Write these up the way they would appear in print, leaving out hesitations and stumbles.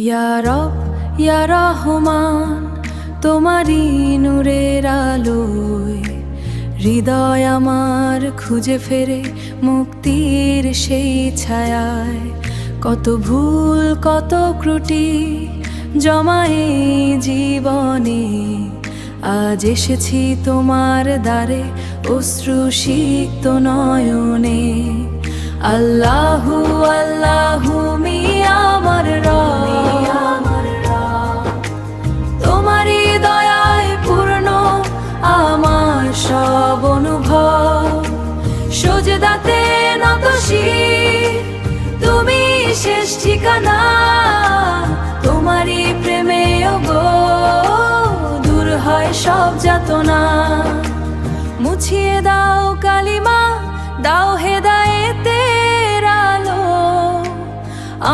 ইয়া রব ইয়া রহমান, তোমারি নূরের আলোয় হৃদয় আমার খুঁজে ফেরে মুক্তির সেই ছায়ায়। কত ভুল কত ত্রুটি জমায়ে জীবনে, আজ এসেছি তোমার দ্বারে অশ্রু সিক্ত নয়নে। আল্লাহু আল্লাহু মিয়া আমার রব, তোমারই দয়ায় পূর্ণ আমার সব অনুভব। সজদাতে নত শির, তুমি শেষ ঠিকানা, তোমারই প্রেমে ওগো দূর হয় সব যাতনা। মুছিয়ে দাও কালিমা, দাও হেদায়েতের আলো,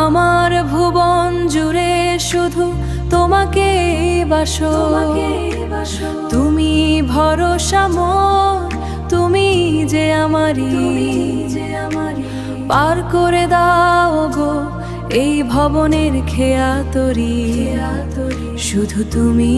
আমার ভুবন জুড়ে শুধু তোমাকে বাসো। তুমি ভরসা মোর, তুমি যে আমারি, পার করে দাও গো এই ভবনের খেয়া তরি, শুধু তুমি।